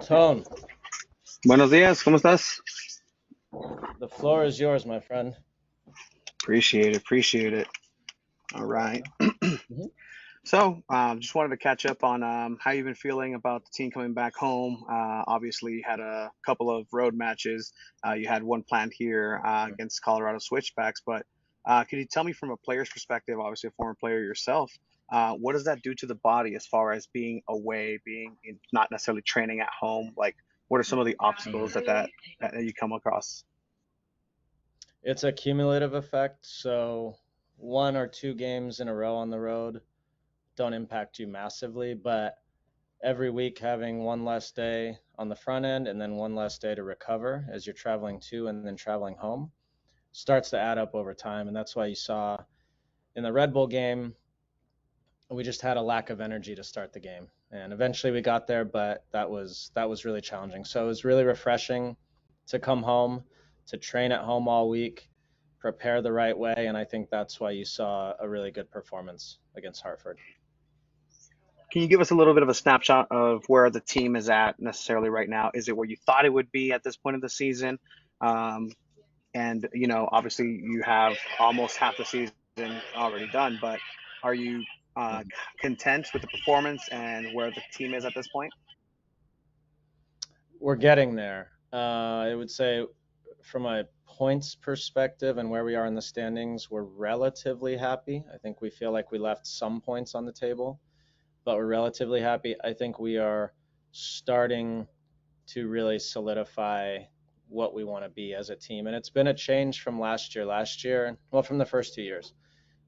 Tone, Buenos días, ¿cómo estás? the floor is yours, my friend. Appreciate it, appreciate it. All right. Mhm. Just wanted to catch up on how you've been feeling about the team coming back home. Obviously, you had a couple of road matches. You had one planned here against Colorado Switchbacks, but could you tell me from a player's perspective, obviously a former player yourself, what does that do to the body as far as being away, not necessarily training at home? Like, what are some of the obstacles that you come across? It's a cumulative effect, so one or two games in a row on the road don't impact you massively, but every week having one less day on the front end and then one less day to recover as you're traveling to and then traveling home starts to add up over time. And that's why you saw in the Red Bull game, we just had a lack of energy to start the game. And eventually we got there, but that was really challenging. So it was really refreshing to come home, to train at home all week, prepare the right way, and I think that's why you saw a really good performance against Hartford. Can you give us a little bit of a snapshot of where the team is at necessarily right now? Is it where you thought it would be at this point of the season? Um, obviously you have almost half the season already done, but are you uh, Mhm. content with the performance and where the team is at this point? We're getting there. I would say from a points perspective and where we are in the standings, we're relatively happy. I think we feel like we left some points on the table, but we're relatively happy. I think we are starting to really solidify what we want to be as a team. And it's been a change from last year. Last year, well, from the first 2 years,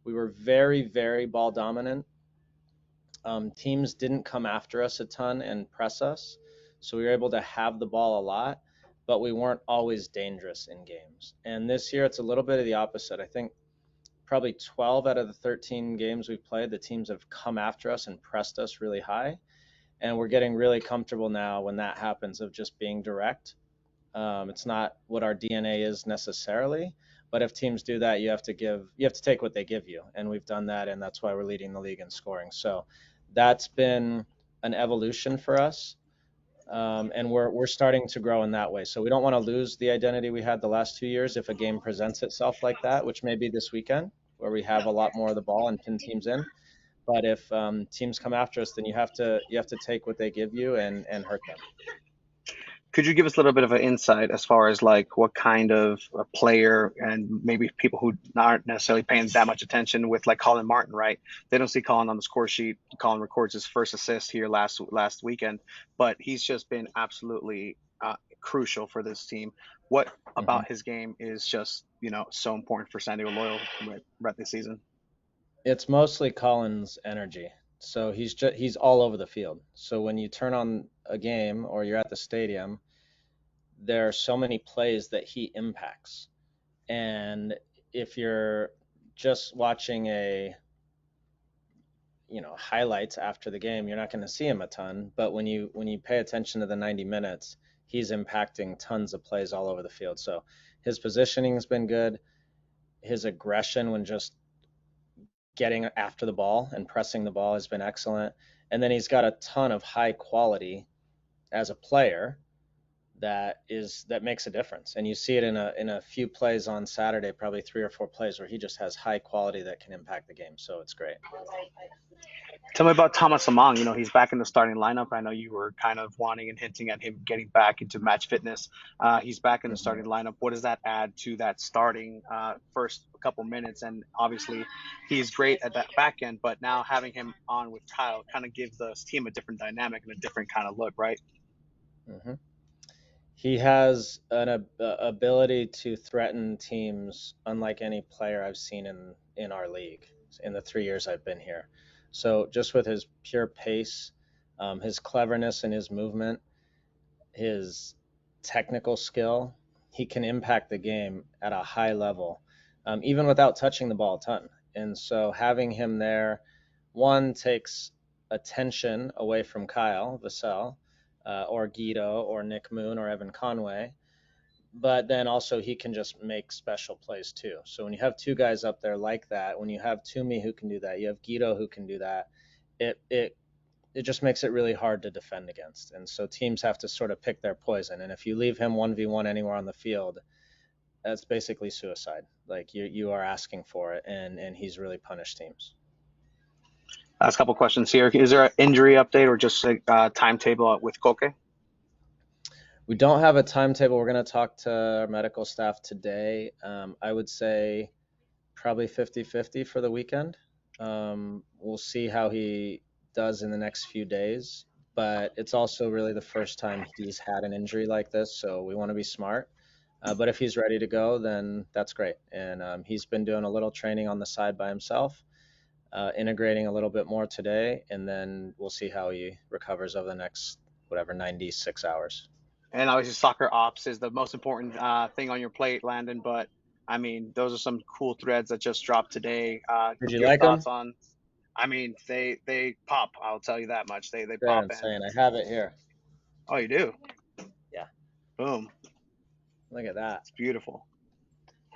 we were very, very ball dominant. Teams didn't come after us a ton and press us. So we were able to have the ball a lot, but we weren't always dangerous in games. And this year, it's a little bit of the opposite. I think probably 12 out of the 13 games we've played, the teams have come after us and pressed us really high. And we're getting really comfortable now when that happens of just being direct. It's not what our DNA is necessarily, but if teams do that, you have to take what they give you, and we've done that, and that's why we're leading the league in scoring. So that's been an evolution for us, and we're starting to grow in that way. So we don't want to lose the identity we had the last 2 years if a game presents itself like that, which may be this weekend, where we have a lot more of the ball and pin teams in. But if teams come after us, then you have to take what they give you and hurt them. Could you give us a little bit of an insight as far as like what kind of a player and maybe people who aren't necessarily paying that much attention with like Colin Martin, right? They don't see Colin on the score sheet. Colin records his first assist here last weekend, but he's just been absolutely crucial for this team. What Mhm. about his game is just so important for San Diego Loyal right this season? It's mostly Collins' energy. So he's all over the field. So when you turn on a game or you're at the stadium, there are so many plays that he impacts. And if you're just watching highlights after the game, you're not going to see him a ton. But when you pay attention to the 90 minutes, he's impacting tons of plays all over the field. So his positioning has been good. His aggression when just getting after the ball and pressing the ball has been excellent. And then he's got a ton of high quality as a player that makes a difference. And you see it in a few plays on Saturday, probably three or four plays where he just has high quality that can impact the game. So it's great. Tell me about Thomas Among. He's back in the starting lineup. I know you were kind of wanting and hinting at him getting back into match fitness. He's back in the Mhm. starting lineup. What does that add to that starting first couple minutes? And obviously, he's great at that back end, but now having him on with Kyle kind of gives the team a different dynamic and a different kind of look, right? Mhm. He has an ability to threaten teams unlike any player I've seen in our league in the 3 years I've been here. So just with his pure pace, his cleverness and his movement, his technical skill, he can impact the game at a high level, even without touching the ball a ton. And so having him there, one takes attention away from Kyle Vassell, or Guido, or Nick Moon, or Evan Conway. But then also he can just make special plays too. So when you have two guys up there like that, when you have Toomey who can do that, you have Guido who can do that. It it just makes it really hard to defend against. And so teams have to sort of pick their poison. And if you leave him 1v1 anywhere on the field, that's basically suicide. Like you are asking for it, and he's really punished teams. Last couple questions here. Is there an injury update or just a timetable with Koke? We don't have a timetable. We're going to talk to our medical staff today. I would say probably 50-50 for the weekend. We'll see how he does in the next few days, but it's also really the first time he's had an injury like this, so we want to be smart. But if he's ready to go, then that's great. And he's been doing a little training on the side by himself, integrating a little bit more today, and then we'll see how he recovers over the next, 96 hours. And obviously, soccer ops is the most important thing on your plate, Landon. But I mean, those are some cool threads that just dropped today. Did you Your like him? thoughts on? I mean, they pop. I'll tell you that much. They They're pop in. insane. I have it here. Oh, you do? Yeah. Boom. Look at that. It's beautiful.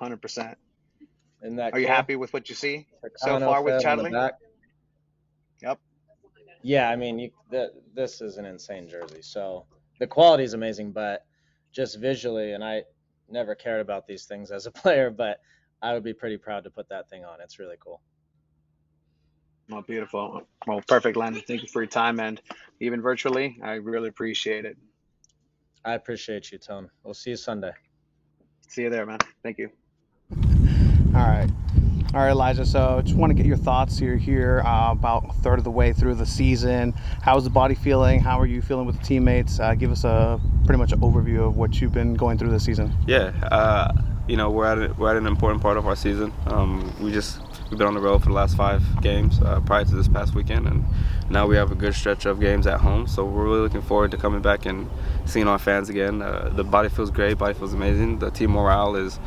100%. Isn't that Are you cool? happy with what you see so Takano far with fib on the Chadley? back. Yep. Yeah, I mean, this is an insane jersey. So the quality is amazing, but just visually, and I never cared about these things as a player, but I would be pretty proud to put that thing on. It's really cool. Well, beautiful. Well, perfect, Landon. Thank you for your time, and even virtually, I really appreciate it. I appreciate you, Tone. We'll see you Sunday. See you there, man. Thank you. All right. All right, Elijah. So just want to get your thoughts here about a third of the way through the season. How's the body feeling? How are you feeling with the teammates? Give us a pretty much an overview of what you've been going through this season. Yeah, we're at an important part of our season. We've been on the road for the last 5 games prior to this past weekend, and now we have a good stretch of games at home. So we're really looking forward to coming back and seeing our fans again. The body feels great. Body feels amazing. The team morale is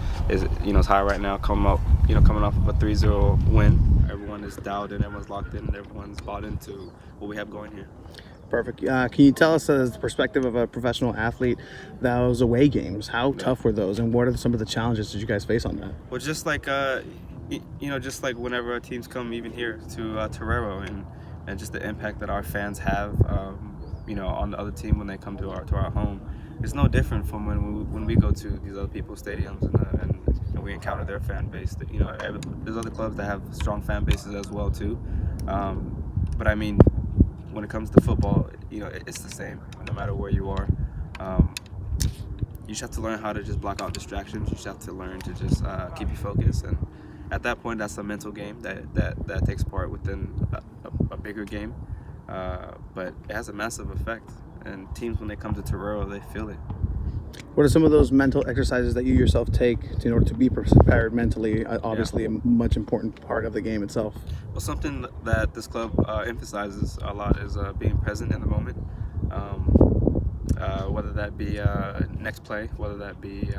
high right now. Coming off of a 3-0 win, everyone is dialed in. Everyone's locked in. And everyone's bought into what we have going here. Perfect. Can you tell us, as the perspective of a professional athlete, those away games, how tough were those, and what are some of the challenges that you guys face on that? Well, just like just like whenever our teams come even here to Torero, and just the impact that our fans have, on the other team when they come to our home, it's no different from when we go to these other people's stadiums and we encounter their fan base. There's other clubs that have strong fan bases as well too, but I mean, when it comes to football, it's the same no matter where you are. You just have to learn how to just block out distractions. You just have to learn to just keep you focused, and at that point, that's a mental game that takes part within a bigger game. But it has a massive effect, and teams, when they come to Torero, they feel it. What are some of those mental exercises that you yourself take in order to be prepared mentally? Obviously, a much important part of the game itself. Well, something that this club emphasizes a lot is being present in the moment. Whether that be next play, whether that be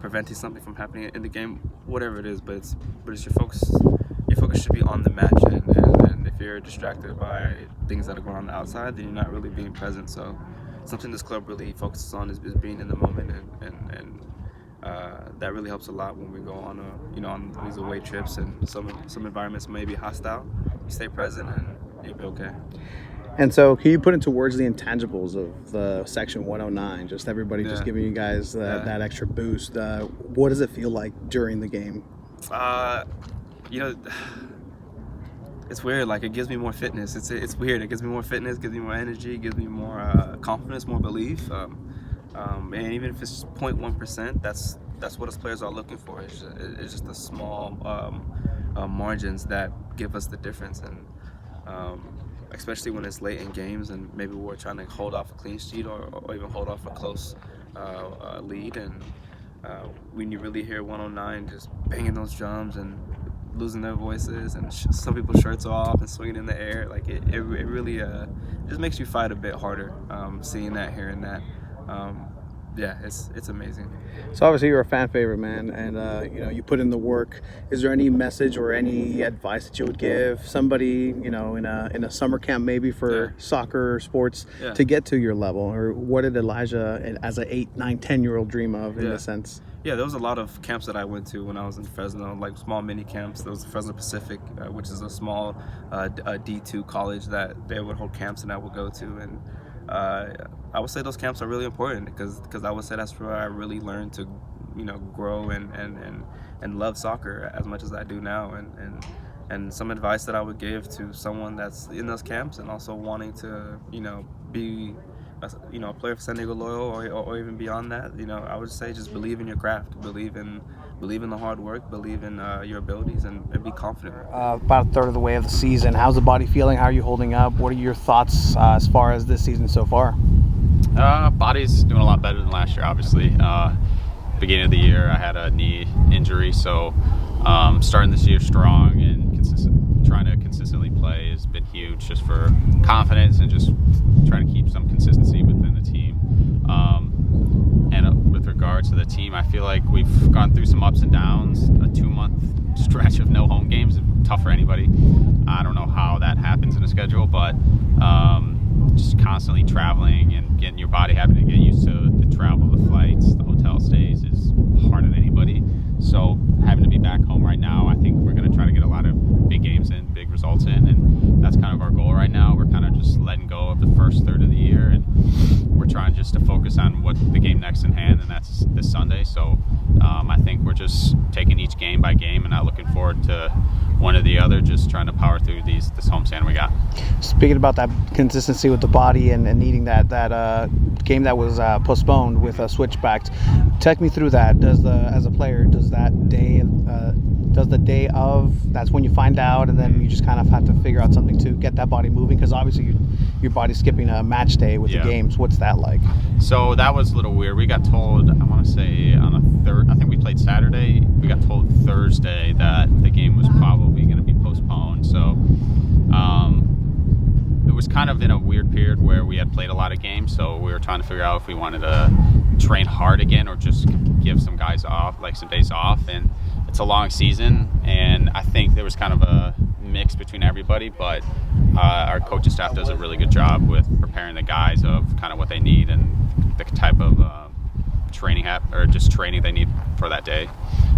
preventing something from happening in the game, whatever it is, but it's your focus. Your focus should be on the match, and if you're distracted by things that are going on the outside, then you're not really being present. So something this club really focuses on is being in the moment, and that really helps a lot when we go on on these away trips, and some environments may be hostile. You stay present and you'll be okay. And so, can you put into words the intangibles of the Section 109? Just everybody just giving you guys that extra boost. What does it feel like during the game? It's weird. Like, it gives me more fitness. It's weird. It gives me more fitness, gives me more energy, gives me more confidence, more belief. And even if it's 0.1%, that's what us players are looking for. It's just the small margins that give us the difference, and especially when it's late in games and maybe we're trying to hold off a clean sheet or even hold off a close lead, and when you really hear 109 just banging those drums and losing their voices, and some people's shirts are off and swinging in the air, like it really just makes you fight a bit harder, seeing that, hearing that. It's amazing. So obviously you're a fan favorite, man, and you put in the work. Is there any message or any advice that you would give somebody, in a summer camp maybe for soccer or sports to get to your level, or what did Elijah as an 8, 9, 10-year-old dream of in a sense? Yeah, there was a lot of camps that I went to when I was in Fresno, like small mini camps. There was Fresno Pacific, which is a small D2 college that they would hold camps and I would go to. And I would say those camps are really important because I would say that's where I really learned to, grow and love soccer as much as I do now. And some advice that I would give to someone that's in those camps and also wanting to, be a player for San Diego Loyal or even beyond that, I would say just believe in your craft, believe in the hard work, believe in your abilities, and be confident. About a third of the way of the season. How's the body feeling? How are you holding up? What are your thoughts as far as this season so far? Body's doing a lot better than last year, obviously. Beginning of the year, I had a knee injury, so starting this year strong and trying to consistently play has been huge, just for confidence and just trying to keep some consistency within the team. And with regards to the team, I feel like we've gone through some ups and downs. A 2-month stretch of no home games is tough for anybody. I don't know how that happens in a schedule, but just constantly traveling and getting your body having to get used to the travel, the flights, the hotel stays is harder than anybody. So having to be back home right now, I think we're going to try to get a lot of big games in, big results in, and that's kind of our goal right now. We're kind of just letting go of the first third of the year, and we're trying just to focus on what the game next in hand, and that's this Sunday. So I think we're just taking each game by game and not looking forward to one or the other, just trying to power through this homestand we got. Speaking about that consistency with the body and needing that game that was postponed with switchbacks, take me through that. As a player, does the day of, that's when you find out, and then you just kind of have to figure out something to get that body moving? Because obviously your body's skipping a match day with the games. What's that like? So that was a little weird. We got told, I want to say on a third, I think we played Saturday. We got told Thursday that the game was probably going to be postponed. So it was kind of in a weird period where we had played a lot of games. So we were trying to figure out if we wanted to train hard again or just give some guys off, like some days off. And it's a long season, and I think there was kind of a mix between everybody, but our coaching staff does a really good job with preparing the guys of kind of what they need and the type of training they need for that day.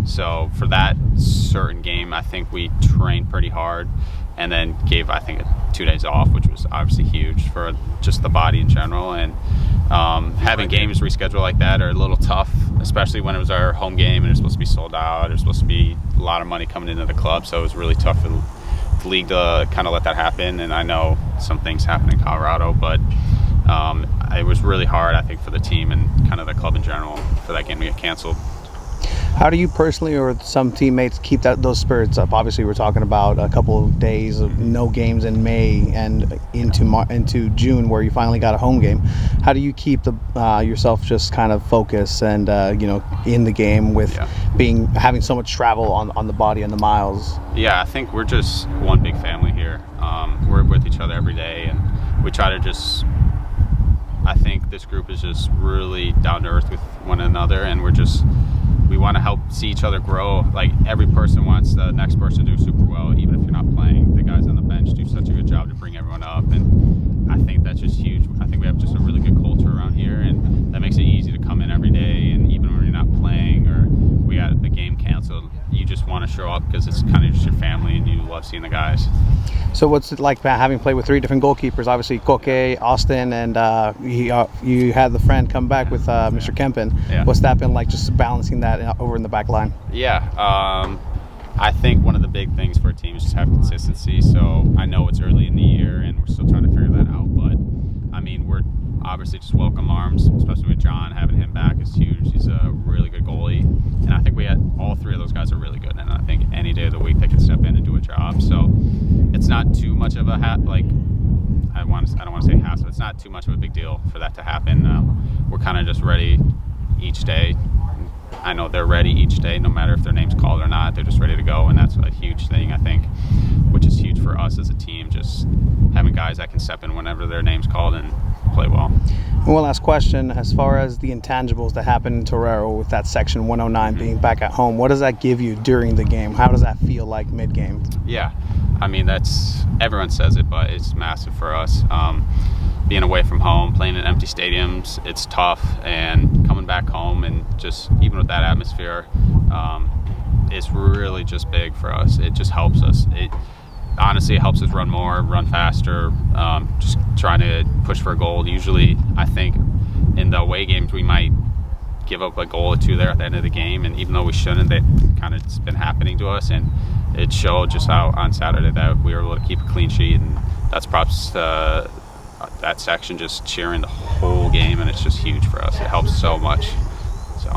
So for that certain game, I think we trained pretty hard and then gave, I think, 2 days off, which was obviously huge for just the body in general. And having games rescheduled like that are a little tough, especially when it was our home game and it was supposed to be sold out. There's supposed to be a lot of money coming into the club, so it was really tough for the league to kind of let that happen. And I know some things happen in Colorado, but it was really hard, I think, for the team and kind of the club in general for that game to get canceled. How do you personally or some teammates keep those spirits up? Obviously, we're talking about a couple of days of no games in May and into June, where you finally got a home game. How do you keep yourself just kind of focused and in the game with having so much travel on the body and the miles? Yeah, I think we're just one big family here. We're with each other every day, and we try to just. I think this group is just really down to earth with one another, and we want to help see each other grow. Like, every person wants the next person to do super well, even if you're not playing. The guys on the bench do such a good job to bring everyone up, and I think that's just huge. I think we have just a really good culture around here, and that makes it easy to come in every day, and even when you're not playing or we got the game canceled, you just want to show up because it's kind of just your family and you love seeing the guys. So what's it like having played with 3 different goalkeepers? Obviously, Koke, Austin, and you had the friend come back with Mr. Kempen. Yeah. What's that been like, just balancing that over in the back line? Yeah, I think one of the big things for a team is just have consistency. So I know it's early in the year and we're still trying to figure that out, but I mean, we're obviously just welcome arms, especially with John. Having him back is huge. He's a really good goalie, and I think we had all 3 of those guys are really good, and I think any day of the week they can step in and do a job. So it's not too much of a I don't want to say hassle. It's not too much of a big deal for that to happen. We're kind of just ready each day. I know they're ready each day, no matter if their name's called or not. They're just ready to go, and that's a huge thing, I think, which is huge for us as a team, just having guys that can step in whenever their name's called and play well. And one last question, as far as the intangibles that happened in Torero with that section 109 being back at home, what does that give you during the game? How does that feel like mid-game? Yeah, I mean, everyone says it, but it's massive for us. Being away from home, playing in empty stadiums, it's tough, and coming coming back home, and just even with that atmosphere, it's really just big for us. It just helps us. It honestly helps us run more, run faster, just trying to push for a goal. Usually, I think in the away games we might give up a goal or two there at the end of the game, and even though we shouldn't, that kind of it's been happening to us, and it showed just how on Saturday that we were able to keep a clean sheet, and that's props to that section just cheering the whole game, and it's just huge for us. It helps so much. So.